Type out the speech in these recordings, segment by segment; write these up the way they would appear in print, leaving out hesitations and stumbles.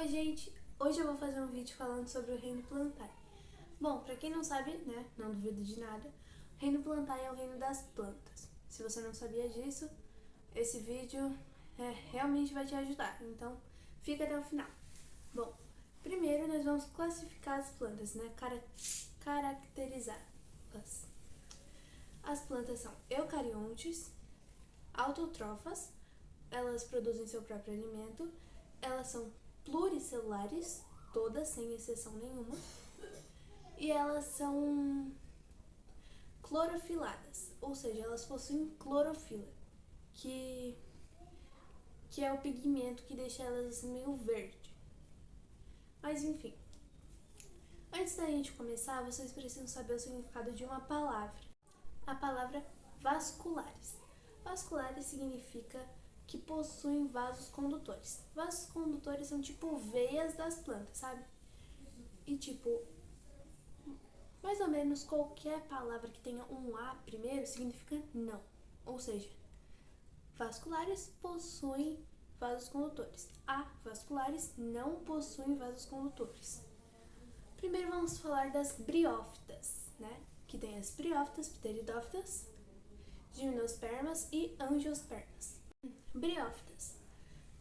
Oi gente, hoje eu vou fazer um vídeo falando sobre o reino plantae. Bom, pra quem não sabe, né, não duvido de nada, o reino plantae é o reino das plantas. Se você não sabia disso, esse vídeo realmente vai te ajudar, então fica até o final. Bom, primeiro nós vamos classificar as plantas, né, caracterizá-las. As plantas são eucariontes, autótrofas, elas produzem seu próprio alimento, elas são pluricelulares, todas, sem exceção nenhuma, e elas são clorofiladas, ou seja, elas possuem clorofila, que é o pigmento que deixa elas assim meio verde. Mas enfim, antes da gente começar, vocês precisam saber o significado de uma palavra. A palavra vasculares. Vasculares significa que possuem vasos condutores. Vasos condutores são tipo veias das plantas, sabe? E tipo, mais ou menos qualquer palavra que tenha um A primeiro significa não. Ou seja, vasculares possuem vasos condutores. Avasculares não possuem vasos condutores. Primeiro vamos falar das briófitas, né? Que tem as briófitas, pteridófitas, gimnospermas e angiospermas. Briófitas.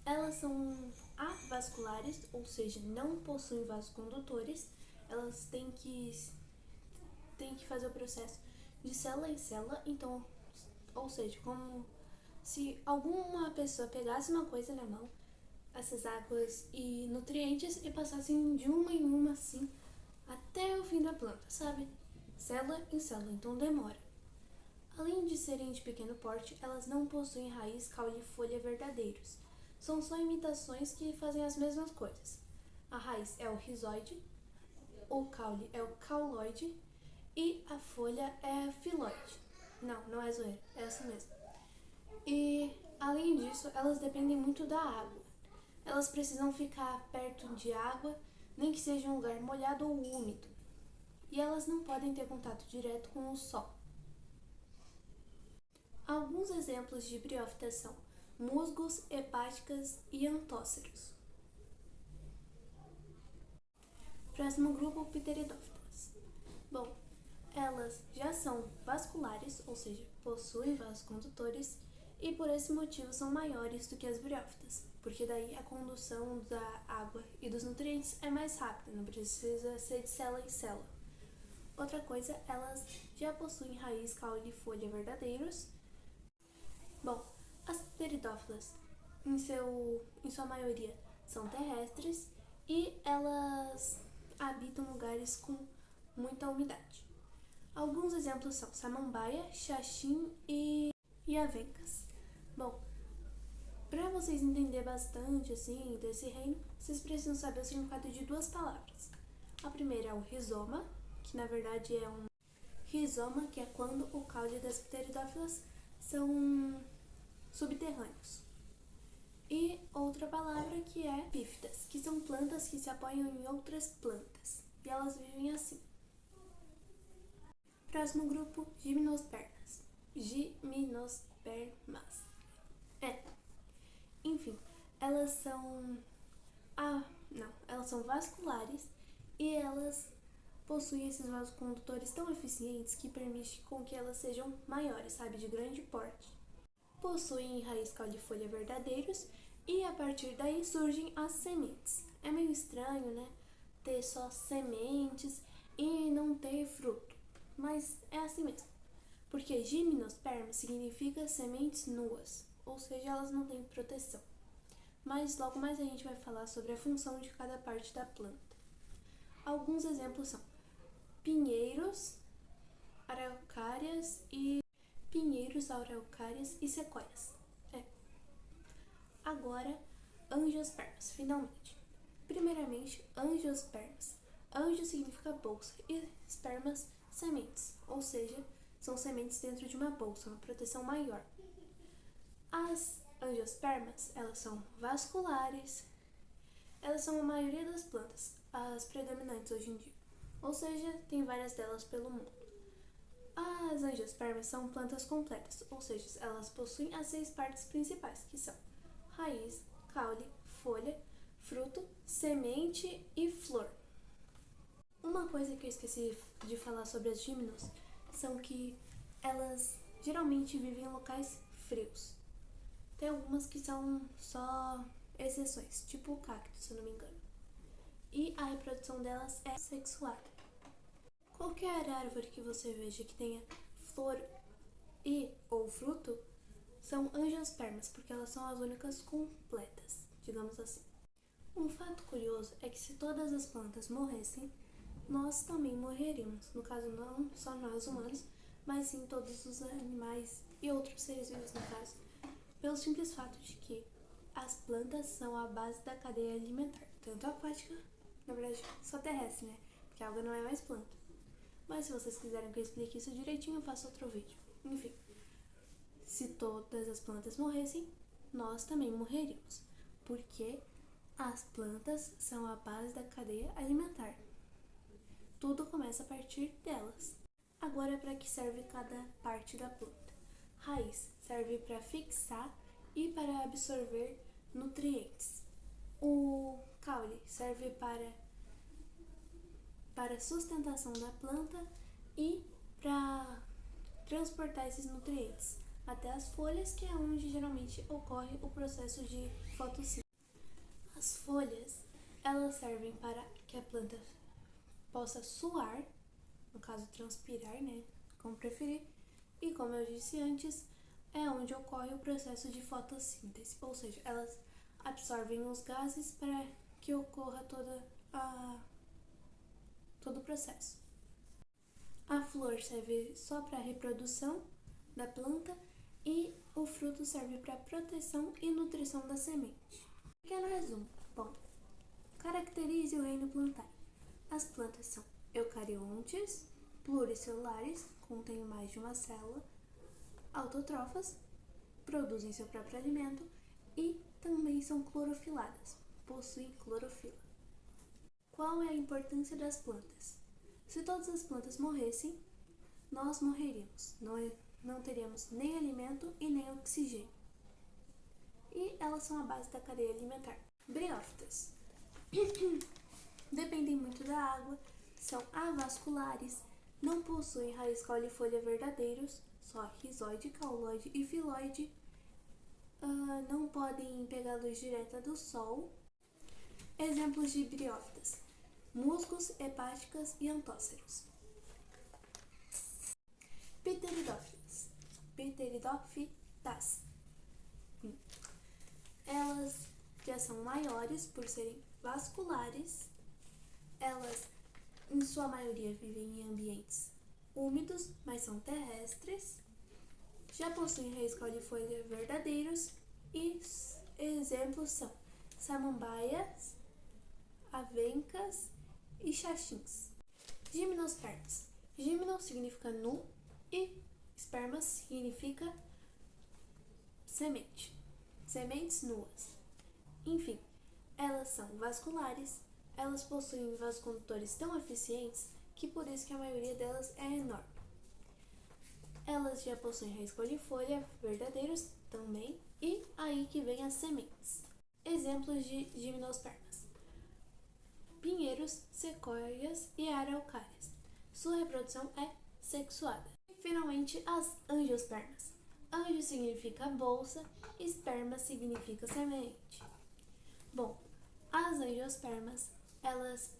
Elas são avasculares, ou seja, não possuem vasos condutores. Elas têm que fazer o processo de célula em célula. Então, ou seja, como se alguma pessoa pegasse uma coisa na mão, essas águas e nutrientes, e passassem de uma em uma assim até o fim da planta, sabe? Célula em célula, então demora. Além de serem de pequeno porte, elas não possuem raiz, caule e folha verdadeiros. São só imitações que fazem as mesmas coisas. A raiz é o rizoide, o caule é o cauloide e a folha é a filoide. Não é zoeira, é essa mesmo. E, além disso, elas dependem muito da água. Elas precisam ficar perto de água, nem que seja um lugar molhado ou úmido. E elas não podem ter contato direto com o sol. Alguns exemplos de briófitas são musgos, hepáticas e antóceros. Próximo grupo, pteridófitas. Bom, elas já são vasculares, ou seja, possuem vasos condutores, e por esse motivo são maiores do que as briófitas, porque daí a condução da água e dos nutrientes é mais rápida, não precisa ser de célula em célula. Outra coisa, elas já possuem raiz, caule e folha verdadeiros. Bom, as pteridófitas, em sua maioria, são terrestres e elas habitam lugares com muita umidade. Alguns exemplos são samambaia, xaxim e avencas. Bom, para vocês entenderem bastante assim desse reino, vocês precisam saber o significado de duas palavras. A primeira é o rizoma, que na verdade é um rizoma, que é quando o caule das pteridófitas são subterrâneos. E outra palavra que é epífitas, que são plantas que se apoiam em outras plantas. E elas vivem assim. Próximo grupo, gimnospermas. Enfim, elas são elas são vasculares e elas possuem esses vasos condutores tão eficientes que permitem com que elas sejam maiores, sabe, de grande porte. Possuem raiz, caule e folha verdadeiros e a partir daí surgem as sementes. É meio estranho, né, ter só sementes e não ter fruto, mas é assim mesmo. Porque gimnosperma significa sementes nuas, ou seja, elas não têm proteção. Mas logo mais a gente vai falar sobre a função de cada parte da planta. Alguns exemplos são pinheiros, araucárias e sequoias. Agora, angiospermas, finalmente. Primeiramente, angiospermas. Anjo significa bolsa e espermas, sementes, ou seja, são sementes dentro de uma bolsa, uma proteção maior. As angiospermas, elas são vasculares, elas são a maioria das plantas, as predominantes hoje em dia, ou seja, tem várias delas pelo mundo. As angiospermas são plantas completas, ou seja, elas possuem as 6 partes principais, que são raiz, caule, folha, fruto, semente e flor. Uma coisa que eu esqueci de falar sobre as gímenos são que elas geralmente vivem em locais frios. Tem algumas que são só exceções, tipo o cacto, se eu não me engano. E a reprodução delas é sexuada. Qualquer árvore que você veja que tenha flor e ou fruto são angiospermas, porque elas são as únicas completas, digamos assim. Um fato curioso é que se todas as plantas morressem, nós também morreríamos. No caso, não só nós humanos, mas sim todos os animais e outros seres vivos, no caso, pelo simples fato de que as plantas são a base da cadeia alimentar, tanto aquática, na verdade, só terrestre, né? Porque a água não é mais planta. Mas se vocês quiserem que eu explique isso direitinho, eu faço outro vídeo. Enfim, se todas as plantas morressem, nós também morreríamos, porque as plantas são a base da cadeia alimentar. Tudo começa a partir delas. Agora, para que serve cada parte da planta? Raiz serve para fixar e para absorver nutrientes. O caule serve para sustentação da planta e para transportar esses nutrientes até as folhas, que é onde geralmente ocorre o processo de fotossíntese. As folhas, elas servem para que a planta possa suar, no caso transpirar, né, como preferir, e como eu disse antes, é onde ocorre o processo de fotossíntese, ou seja, elas absorvem os gases para que ocorra todo o processo. A flor serve só para a reprodução da planta e o fruto serve para proteção e nutrição da semente. Pequeno resumo. Bom, caracterize o reino plantário. As plantas são eucariontes, pluricelulares, contêm mais de uma célula, autotrófas, produzem seu próprio alimento e também são clorofiladas, possuem clorofila. Qual é a importância das plantas? Se todas as plantas morressem, nós morreríamos. Não teríamos nem alimento e nem oxigênio. E elas são a base da cadeia alimentar. Briófitas. Dependem muito da água, são avasculares, não possuem raiz, caule e folha verdadeiros, só rizoide, cauloide e filoide. Não podem pegar luz direta do sol. Exemplos de briófitas: musgos, hepáticas e antóceros. Pteridófitas. Elas já são maiores por serem vasculares. Elas, em sua maioria, vivem em ambientes úmidos, mas são terrestres. Já possuem raiz, caule e folha verdadeiros. E exemplos são samambaias, avencas e xaxins. Gimnospermas. Gimno significa nu e esperma significa semente. Sementes nuas. Enfim, elas são vasculares, elas possuem vasocondutores tão eficientes que por isso que a maioria delas é enorme. Elas já possuem raiz, caule e folha verdadeiros também, e aí que vem as sementes. Exemplos de gimnospermas: pinheiros, sequoias e araucárias. Sua reprodução é sexuada. E finalmente as angiospermas. Anjo significa bolsa, esperma significa semente. Bom, as angiospermas, elas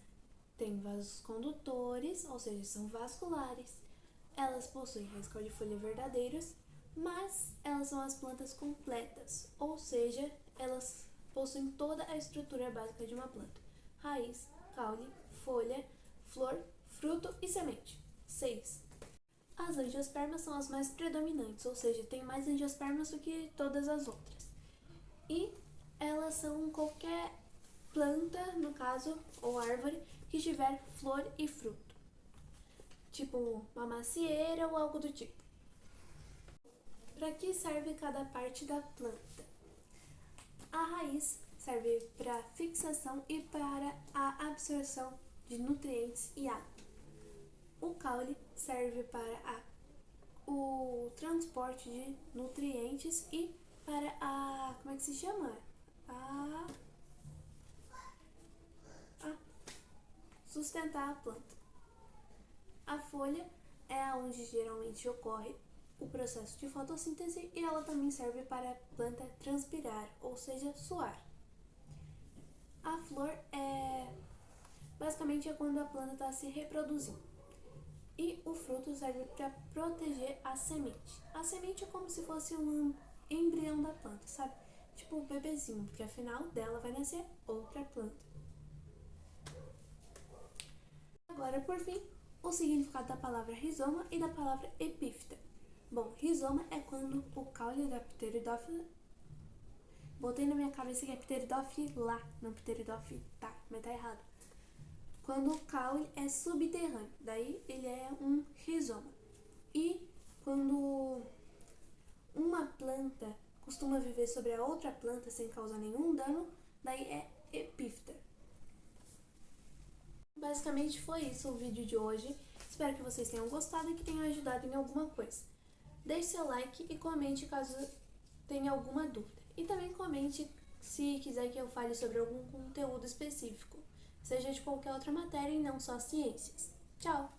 têm vasos condutores, ou seja, são vasculares. Elas possuem raiz, caule e folha verdadeiros, mas elas são as plantas completas, ou seja, elas possuem toda a estrutura básica de uma planta: raiz, caule, folha, flor, fruto e semente. 6. As angiospermas são as mais predominantes, ou seja, tem mais angiospermas do que todas as outras. E elas são qualquer planta, no caso, ou árvore, que tiver flor e fruto. Tipo uma macieira ou algo do tipo. Para que serve cada parte da planta? A raiz serve para fixação e para a absorção de nutrientes e água. O caule serve para o transporte de nutrientes e para como é que se chama? sustentar a planta. A folha é onde geralmente ocorre o processo de fotossíntese e ela também serve para a planta transpirar, ou seja, suar. A flor basicamente é quando a planta está se reproduzindo. E o fruto serve para proteger a semente. A semente é como se fosse um embrião da planta, sabe? Tipo um bebezinho, porque afinal dela vai nascer outra planta. Agora, por fim, o significado da palavra rizoma e da palavra epífita. Bom, rizoma é quando o caule da pteridófila... Botei na minha cabeça que é pteridófila, não pteridófita, mas tá errado. Quando o caule é subterrâneo, daí ele é um rizoma. E quando uma planta costuma viver sobre a outra planta sem causar nenhum dano, daí é epífita. Basicamente foi isso o vídeo de hoje. Espero que vocês tenham gostado e que tenham ajudado em alguma coisa. Deixe seu like e comente caso tenha alguma dúvida. E também comente se quiser que eu fale sobre algum conteúdo específico, seja de qualquer outra matéria e não só ciências. Tchau!